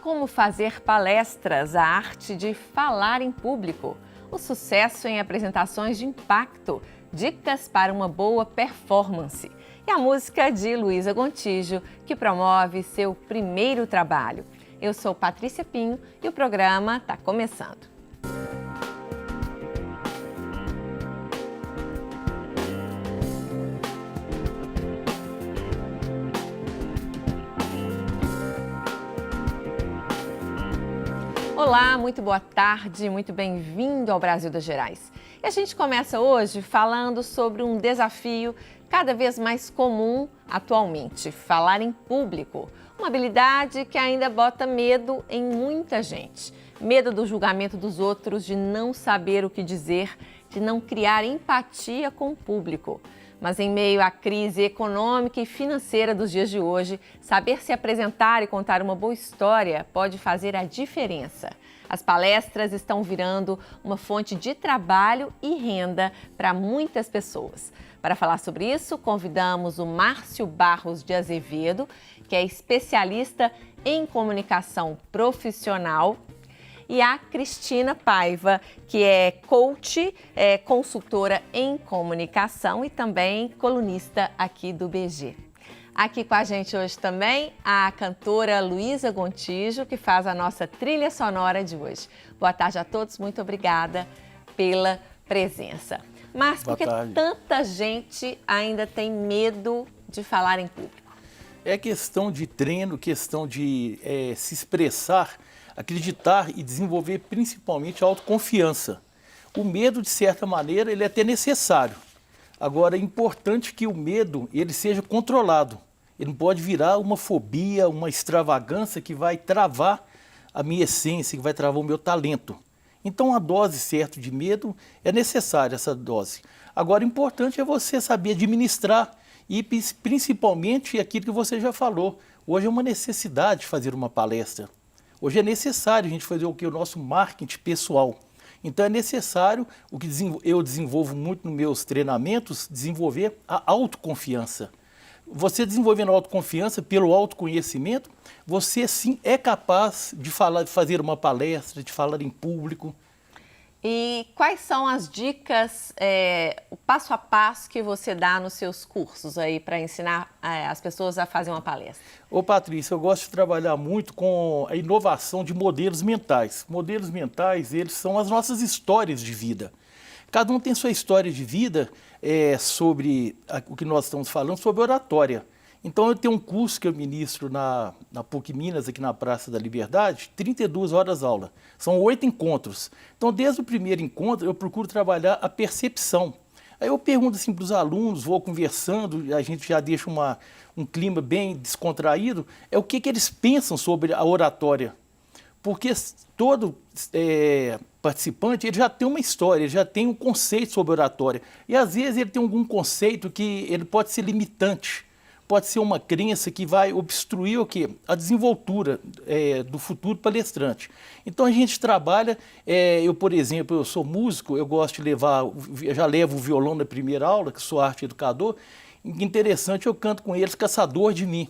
Como fazer palestras, a arte de falar em público, o sucesso em apresentações de impacto, dicas para uma boa performance. E a música de Luísa Gontijo, que promove seu primeiro trabalho. Eu sou Patrícia Pinho e o programa está começando. Olá, muito boa tarde, muito bem-vindo ao Brasil das Gerais. E a gente começa hoje falando sobre um desafio cada vez mais comum atualmente, falar em público. Uma habilidade que ainda bota medo em muita gente. Medo do julgamento dos outros, de não saber o que dizer, de não criar empatia com o público. Mas em meio à crise econômica e financeira dos dias de hoje, saber se apresentar e contar uma boa história pode fazer a diferença. As palestras estão virando uma fonte de trabalho e renda para muitas pessoas. Para falar sobre isso, convidamos o Márcio Barros de Azevedo, que é especialista em comunicação profissional, e a Cristina Paiva, que é coach, consultora em comunicação e também colunista aqui do BG. Aqui com a gente hoje também a cantora Luísa Gontijo, que faz a nossa trilha sonora de hoje. Boa tarde a todos, muito obrigada pela presença. Mas por que tanta gente ainda tem medo de falar em público? É questão de treino, questão de se expressar, acreditar e desenvolver principalmente a autoconfiança. O medo, de certa maneira, ele é até necessário. Agora, é importante que o medo ele seja controlado. Ele não pode virar uma fobia, uma extravagância que vai travar a minha essência, que vai travar o meu talento. Então, a dose certa de medo é necessária, essa dose. Agora, o importante é você saber administrar e, principalmente, aquilo que você já falou. Hoje é uma necessidade fazer uma palestra. Hoje é necessário a gente fazer o nosso marketing pessoal. Então é necessário, o que eu desenvolvo muito nos meus treinamentos, desenvolver a autoconfiança. Você desenvolvendo a autoconfiança pelo autoconhecimento, você sim é capaz de fazer uma palestra, de falar em público. E quais são as dicas, o passo a passo que você dá nos seus cursos aí para ensinar as pessoas a fazer uma palestra? Ô Patrícia, eu gosto de trabalhar muito com a inovação de modelos mentais. Modelos mentais, eles são as nossas histórias de vida. Cada um tem sua história de vida sobre o que nós estamos falando, sobre oratória. Então eu tenho um curso que eu ministro na PUC Minas, aqui na Praça da Liberdade, 32 horas aula. São 8 encontros. Então desde o primeiro encontro eu procuro trabalhar a percepção. Aí eu pergunto assim para os alunos, vou conversando, a gente já deixa um clima bem descontraído, o que eles pensam sobre a oratória. Porque todo participante ele já tem uma história, ele já tem um conceito sobre oratória. E às vezes ele tem algum conceito que ele pode ser limitante. Pode ser uma crença que vai obstruir o quê? A desenvoltura do futuro palestrante. Então a gente trabalha, eu por exemplo, eu sou músico, eu gosto de levar, já levo o violão na primeira aula, que sou arte educador. Interessante, eu canto com eles Caçador de Mim.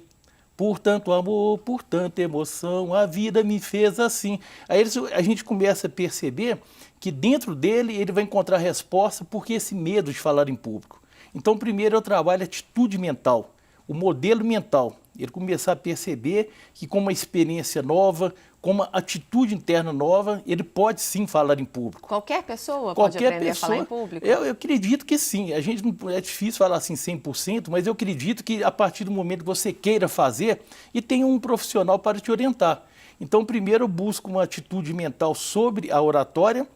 Por tanto amor, por tanta emoção, a vida me fez assim. Aí a gente começa a perceber que dentro dele ele vai encontrar resposta porque esse medo de falar em público. Então primeiro eu trabalho a atitude mental. O modelo mental, ele começar a perceber que com uma experiência nova, com uma atitude interna nova, ele pode sim falar em público. Qualquer pessoa pode aprender a falar em público? Eu acredito que sim. A gente não, é difícil falar assim 100%, mas eu acredito que a partir do momento que você queira fazer e tenha um profissional para te orientar. Então, primeiro eu busco uma atitude mental sobre a oratória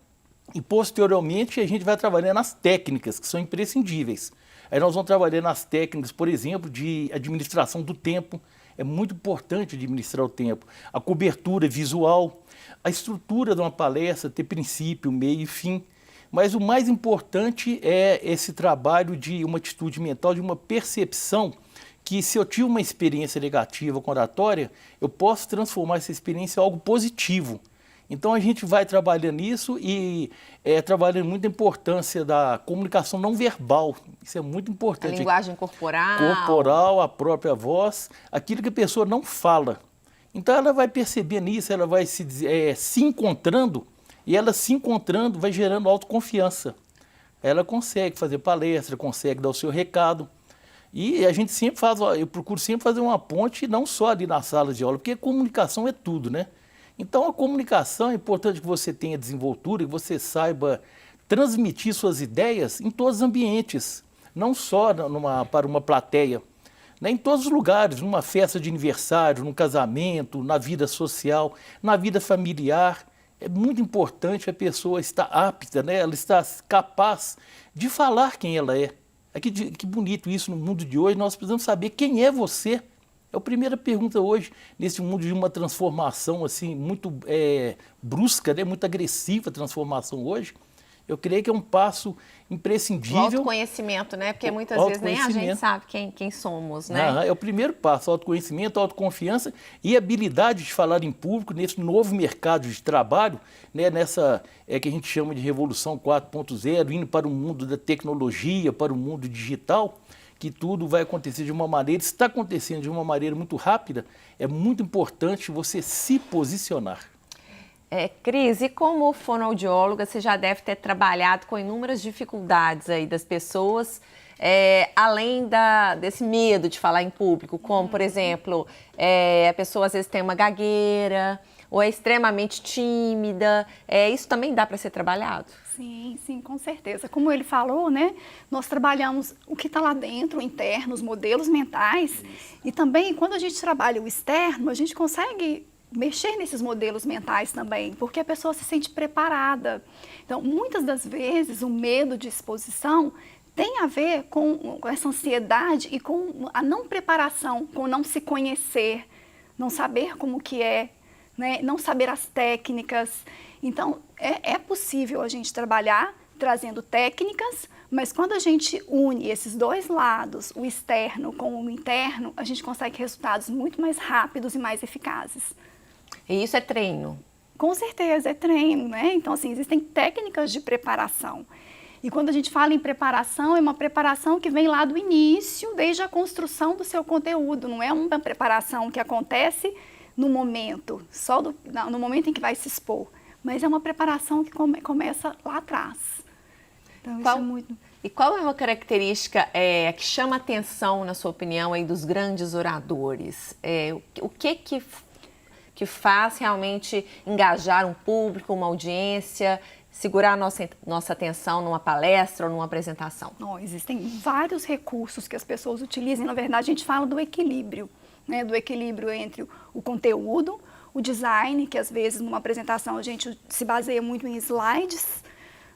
e posteriormente a gente vai trabalhando nas técnicas que são imprescindíveis. Aí nós vamos trabalhar nas técnicas, por exemplo, de administração do tempo. É muito importante administrar o tempo. A cobertura visual, a estrutura de uma palestra, ter princípio, meio e fim. Mas o mais importante é esse trabalho de uma atitude mental, de uma percepção que se eu tive uma experiência negativa com oratória, eu posso transformar essa experiência em algo positivo. Então a gente vai trabalhando isso e trabalhando muito a importância da comunicação não verbal. Isso é muito importante. A linguagem corporal. Corporal, a própria voz, aquilo que a pessoa não fala. Então ela vai percebendo isso, ela vai se encontrando, e ela se encontrando vai gerando autoconfiança. Ela consegue fazer palestra, consegue dar o seu recado. E a gente sempre faz, eu procuro sempre fazer uma ponte, não só ali na sala de aula, porque comunicação é tudo, né? Então a comunicação é importante que você tenha desenvoltura, que você saiba transmitir suas ideias em todos os ambientes, não só para uma plateia, né? Em todos os lugares, numa festa de aniversário, num casamento, na vida social, na vida familiar. É muito importante a pessoa estar apta, né? Ela estar capaz de falar quem ela é. Que bonito isso no mundo de hoje, nós precisamos saber quem é você. É a primeira pergunta hoje, nesse mundo de uma transformação assim, muito brusca, né? Muito agressiva a transformação hoje. Eu creio que é um passo imprescindível. O autoconhecimento, né? Porque muitas vezes nem a gente sabe quem somos, né? É o primeiro passo, autoconhecimento, autoconfiança e habilidade de falar em público nesse novo mercado de trabalho, né? Nessa que a gente chama de revolução 4.0, indo para o mundo da tecnologia, para o mundo digital, que tudo vai acontecer de uma maneira, está acontecendo de uma maneira muito rápida. É muito importante você se posicionar. Cris, e como fonoaudióloga, você já deve ter trabalhado com inúmeras dificuldades aí das pessoas, além desse medo de falar em público, como, por exemplo, a pessoa às vezes tem uma gagueira ou é extremamente tímida. Isso também dá para ser trabalhado? Sim, sim, com certeza. Como ele falou, né, nós trabalhamos o que está lá dentro, o interno, os modelos mentais, e também quando a gente trabalha o externo, a gente consegue mexer nesses modelos mentais também, porque a pessoa se sente preparada. Então, muitas das vezes, o medo de exposição tem a ver com essa ansiedade e com a não preparação, com não se conhecer, não saber como que é, né? Não saber as técnicas. Então, é possível a gente trabalhar trazendo técnicas, mas quando a gente une esses dois lados, o externo com o interno, a gente consegue resultados muito mais rápidos e mais eficazes. E isso é treino? Com certeza, é treino, né? Então, assim, existem técnicas de preparação. E quando a gente fala em preparação, é uma preparação que vem lá do início, desde a construção do seu conteúdo. Não é uma preparação que acontece no momento, no momento em que vai se expor. Mas é uma preparação que começa lá atrás. Então, isso é muito... E qual é uma característica que chama atenção, na sua opinião, aí, dos grandes oradores? O que faz realmente engajar um público, uma audiência, segurar a nossa atenção numa palestra ou numa apresentação? Existem vários recursos que as pessoas utilizam. Na verdade, a gente fala do equilíbrio, né? Do equilíbrio entre o conteúdo, o design, que às vezes numa apresentação a gente se baseia muito em slides,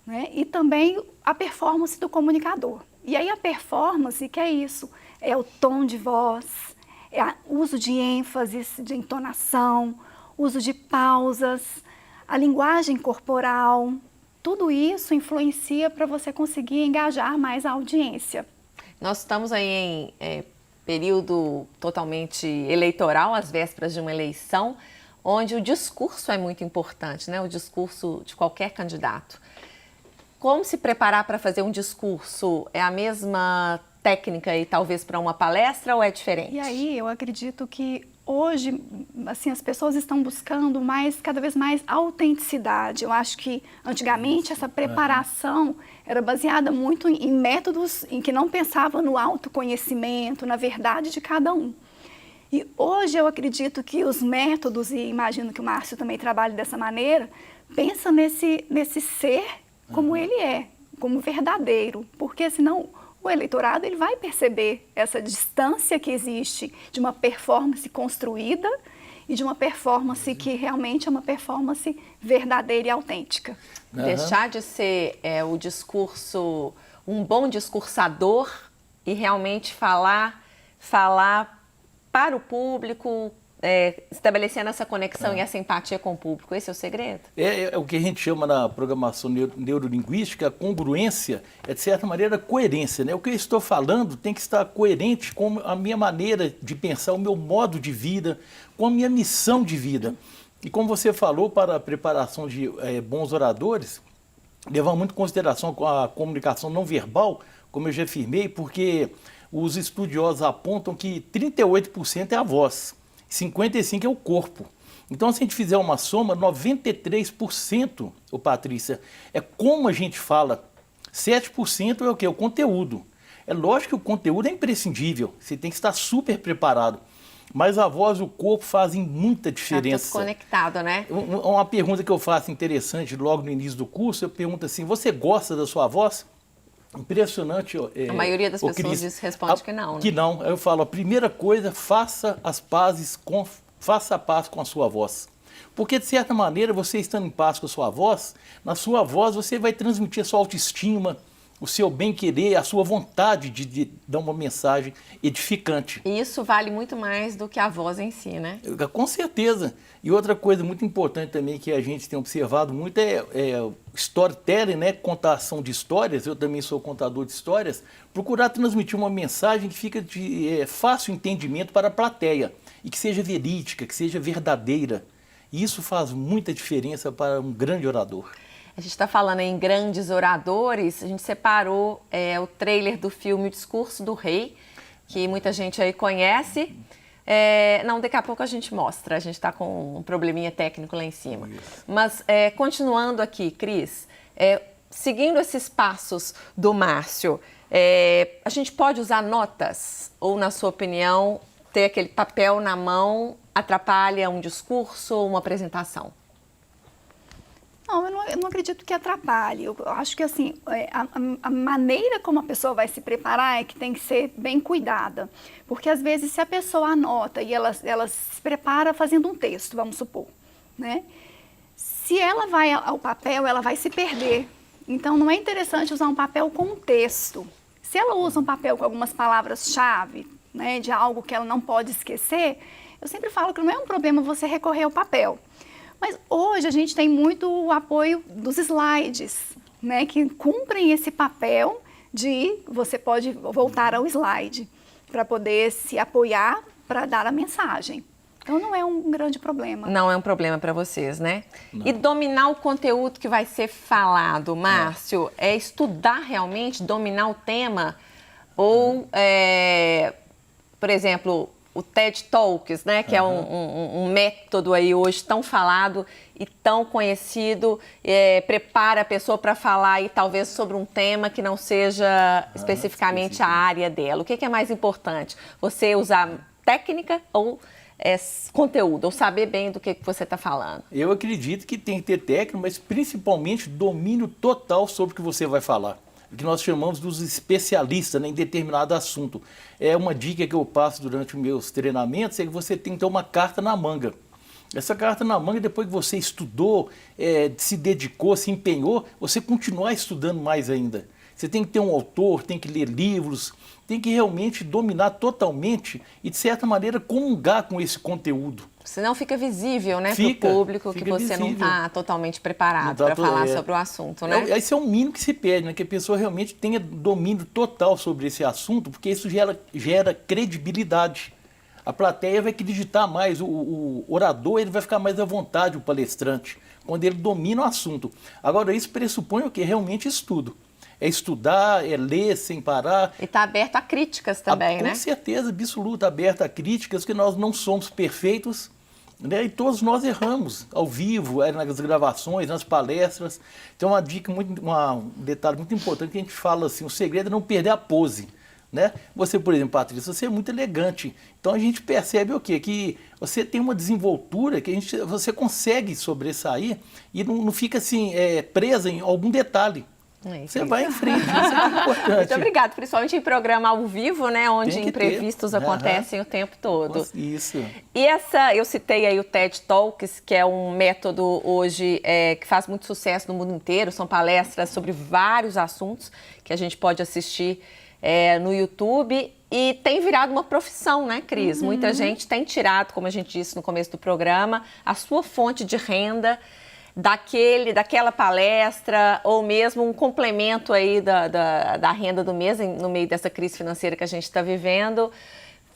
né? E também a performance do comunicador. E aí a performance, que é isso, é o tom de voz, uso de ênfases, de entonação, uso de pausas, a linguagem corporal, tudo isso influencia para você conseguir engajar mais a audiência. Nós estamos aí em período totalmente eleitoral, às vésperas de uma eleição, onde o discurso é muito importante, né? O discurso de qualquer candidato. Como se preparar para fazer um discurso? É a mesma técnica aí, talvez, para uma palestra ou é diferente? E aí, eu acredito que hoje, assim, as pessoas estão buscando cada vez mais autenticidade. Eu acho que, antigamente, essa preparação era baseada muito em métodos em que não pensava no autoconhecimento, na verdade de cada um. E hoje eu acredito que os métodos, e imagino que o Márcio também trabalhe dessa maneira, pensa nesse ser como ele é, como verdadeiro, porque senão o eleitorado ele vai perceber essa distância que existe de uma performance construída e de uma performance que realmente é uma performance verdadeira e autêntica. Deixar de ser o discurso, um bom discursador e realmente falar para o público, estabelecendo essa conexão e essa empatia com o público. Esse é o segredo? É o que a gente chama na programação neurolinguística, a congruência, de certa maneira, coerência, né? O que eu estou falando tem que estar coerente com a minha maneira de pensar, o meu modo de vida, com a minha missão de vida. E como você falou, para a preparação de bons oradores, levar muito em consideração com a comunicação não verbal, como eu já afirmei, porque os estudiosos apontam que 38% é a voz. 55% é o corpo. Então, se a gente fizer uma soma, 93%, ô Patrícia, é como a gente fala. 7% é o quê? O conteúdo. É lógico que o conteúdo é imprescindível, você tem que estar super preparado. Mas a voz e o corpo fazem muita diferença. Tá tudo conectado, né? Uma pergunta que eu faço interessante logo no início do curso, eu pergunto assim, você gosta da sua voz? Impressionante. A maioria das pessoas responde que não, né? Que não. Aí eu falo, a primeira coisa, faça a paz com a sua voz. Porque, de certa maneira, você estando em paz com a sua voz, na sua voz você vai transmitir a sua autoestima, o seu bem-querer, a sua vontade de dar uma mensagem edificante. E isso vale muito mais do que a voz em si, né? Com certeza. E outra coisa muito importante também que a gente tem observado muito é storytelling, né? Contação de histórias. Eu também sou contador de histórias. Procurar transmitir uma mensagem que fica de fácil entendimento para a plateia e que seja verídica, que seja verdadeira. E isso faz muita diferença para um grande orador. A gente está falando em grandes oradores, a gente separou o trailer do filme O Discurso do Rei, que muita gente aí conhece. Não, daqui a pouco a gente mostra, a gente está com um probleminha técnico lá em cima. Isso. Mas, continuando aqui, Cris, seguindo esses passos do Márcio, a gente pode usar notas? Ou, na sua opinião, ter aquele papel na mão atrapalha um discurso ou uma apresentação? Não, eu não acredito que atrapalhe. Eu acho que assim, a maneira como a pessoa vai se preparar é que tem que ser bem cuidada. Porque às vezes se a pessoa anota e ela se prepara fazendo um texto, vamos supor, né? Se ela vai ao papel, ela vai se perder. Então não é interessante usar um papel com um texto. Se ela usa um papel com algumas palavras-chave, né, de algo que ela não pode esquecer, eu sempre falo que não é um problema você recorrer ao papel. Mas hoje a gente tem muito o apoio dos slides, né, que cumprem esse papel de você pode voltar ao slide para poder se apoiar para dar a mensagem. Então não é um grande problema. Não é um problema para vocês, né? Não. E dominar o conteúdo que vai ser falado, Márcio, é estudar realmente, dominar o tema? Ou, por exemplo, o TED Talks, né, que é um método aí hoje tão falado e tão conhecido, prepara a pessoa para falar e talvez sobre um tema que não seja especificamente a área dela. O que é mais importante? Você usar técnica ou conteúdo, ou saber bem do que você está falando? Eu acredito que tem que ter técnica, mas principalmente domínio total sobre o que você vai falar. Que nós chamamos dos especialistas, né, em determinado assunto. É uma dica que eu passo durante os meus treinamentos, é que você tem que ter uma carta na manga. Essa carta na manga, depois que você estudou, se dedicou, se empenhou, você continuar estudando mais ainda. Você tem que ter um autor, tem que ler livros, tem que realmente dominar totalmente e, de certa maneira, comungar com esse conteúdo. Senão fica visível, né, para o público que você visível. Não está totalmente preparado para falar sobre o assunto, né? Esse é o mínimo que se pede, né? Que a pessoa realmente tenha domínio total sobre esse assunto, porque isso gera credibilidade. A plateia vai acreditar mais, o orador ele vai ficar mais à vontade, o palestrante, quando ele domina o assunto. Agora, isso pressupõe o quê? Realmente estudo. É estudar, é ler sem parar. E está aberto a críticas também, né? Com certeza, absoluta, aberto a críticas, porque nós não somos perfeitos, né? E todos nós erramos, ao vivo, nas gravações, nas palestras. Então, uma dica, um detalhe muito importante que a gente fala assim, o segredo é não perder a pose. Né? Você, por exemplo, Patrícia, você é muito elegante. Então, a gente percebe o quê? Que você tem uma desenvoltura que você consegue sobressair e não fica assim, presa em algum detalhe. Você vai em frente, isso é importante. Muito obrigada, principalmente em programa ao vivo, né, onde imprevistos acontecem o tempo todo. Isso. E eu citei aí o TED Talks, que é um método hoje que faz muito sucesso no mundo inteiro, são palestras sobre vários assuntos que a gente pode assistir no YouTube e tem virado uma profissão, né, Cris? Muita gente tem tirado, como a gente disse no começo do programa, a sua fonte de renda daquela palestra ou mesmo um complemento aí da renda do mês no meio dessa crise financeira que a gente está vivendo,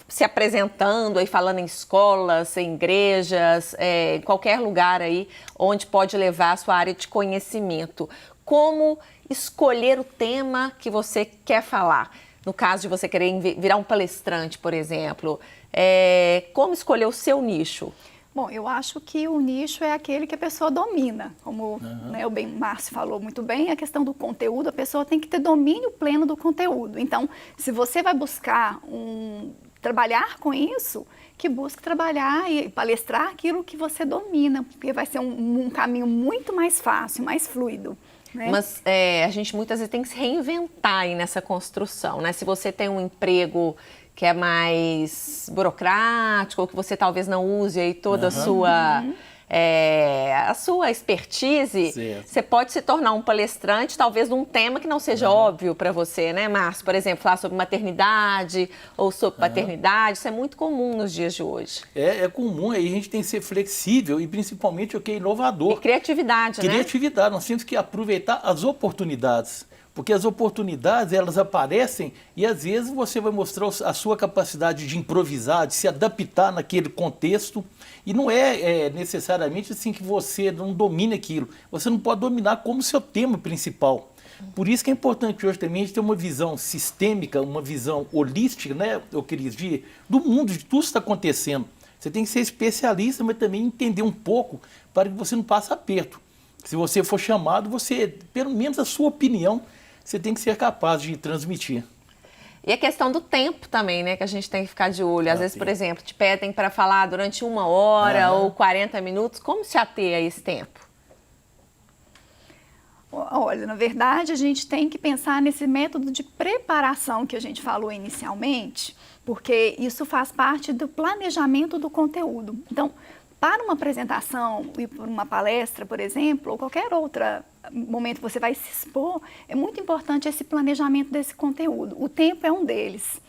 se apresentando e falando em escolas, em igrejas, em qualquer lugar aí onde pode levar a sua área de conhecimento. Como escolher o tema que você quer falar? No caso de você querer virar um palestrante, por exemplo, Como escolher o seu nicho? Bom, eu acho que o nicho é aquele que a pessoa domina, como né, o Márcio falou muito bem, a questão do conteúdo, a pessoa tem que ter domínio pleno do conteúdo. Então, se você vai buscar trabalhar com isso, que busque trabalhar e palestrar aquilo que você domina, porque vai ser um caminho muito mais fácil, mais fluido. Né? Mas a gente muitas vezes tem que se reinventar aí nessa construção, né? Se você tem um emprego que é mais burocrático, ou que você talvez não use aí toda a sua expertise, você pode se tornar um palestrante, talvez num tema que não seja óbvio para você, né, Márcio? Por exemplo, falar sobre maternidade ou sobre paternidade, isso é muito comum nos dias de hoje. É comum, aí a gente tem que ser flexível e principalmente o que é inovador. E criatividade, né? Criatividade, nós temos que aproveitar as oportunidades. Porque as oportunidades, elas aparecem e às vezes você vai mostrar a sua capacidade de improvisar, de se adaptar naquele contexto. E não é necessariamente assim que você não domine aquilo. Você não pode dominar como seu tema principal. Por isso que é importante hoje também a gente ter uma visão sistêmica, uma visão holística, né, eu queria dizer, do mundo, de tudo que está acontecendo. Você tem que ser especialista, mas também entender um pouco para que você não passe aperto. Se você for chamado, você, pelo menos a sua opinião, você tem que ser capaz de transmitir. E a questão do tempo também, né, que a gente tem que ficar de olho. Às vezes, por exemplo, te pedem para falar durante 1 hora ou 40 minutos. Como se ater a esse tempo? Olha, na verdade, a gente tem que pensar nesse método de preparação que a gente falou inicialmente, porque isso faz parte do planejamento do conteúdo. Então, para uma apresentação e para uma palestra, por exemplo, ou qualquer outro momento que você vai se expor, é muito importante esse planejamento desse conteúdo. O tempo é um deles.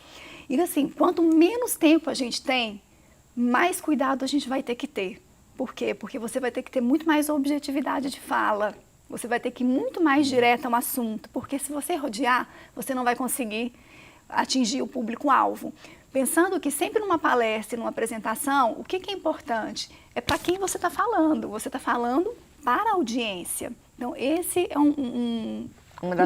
E assim, quanto menos tempo a gente tem, mais cuidado a gente vai ter que ter. Por quê? Porque você vai ter que ter muito mais objetividade de fala, você vai ter que ir muito mais direto ao assunto, porque se você rodear, você não vai conseguir atingir o público-alvo. Pensando que sempre numa palestra e numa apresentação, o que é importante? É para quem você está falando. Você está falando para a audiência. Então, esse é um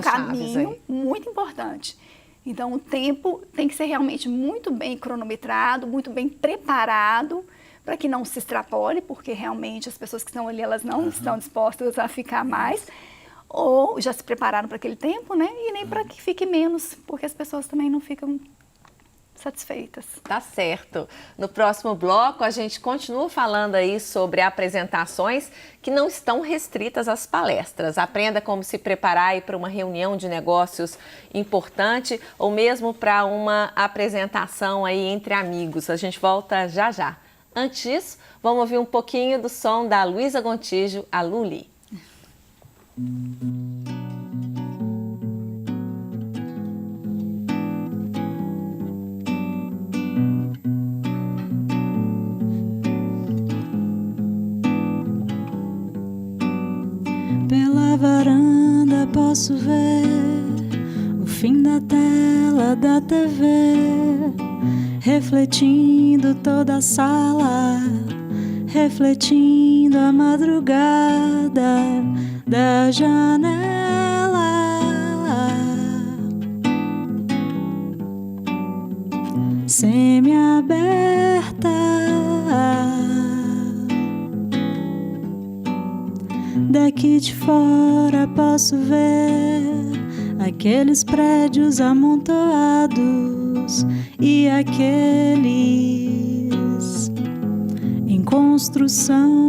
caminho muito importante. Então, o tempo tem que ser realmente muito bem cronometrado, muito bem preparado, para que não se extrapole, porque realmente as pessoas que estão ali, elas não estão dispostas a ficar mais, ou já se prepararam para aquele tempo, né? E nem para que fique menos, porque as pessoas também não ficam satisfeitas. Tá certo. No próximo bloco, a gente continua falando aí sobre apresentações que não estão restritas às palestras. Aprenda como se preparar para uma reunião de negócios importante ou mesmo para uma apresentação aí entre amigos. A gente volta já já. Antes disso, vamos ouvir um pouquinho do som da Luísa Gontijo, a Luli. Pela varanda posso ver o fim da tela da TV, refletindo toda a sala, refletindo a madrugada da janela. Semi-aberta, daqui de fora posso ver aqueles prédios amontoados e aqueles em construção.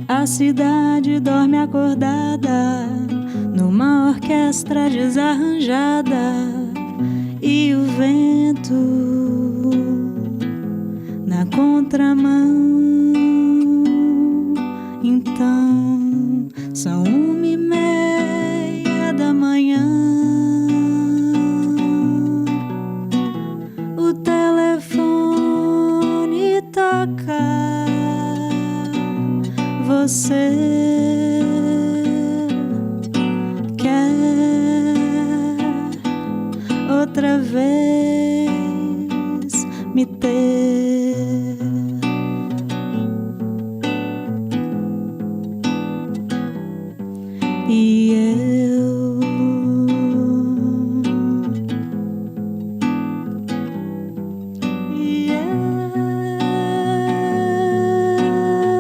A cidade dorme acordada numa orquestra desarranjada e o vento na contramão. Então são 1:30 da manhã. O telefone toca. Você quer outra vez me ter?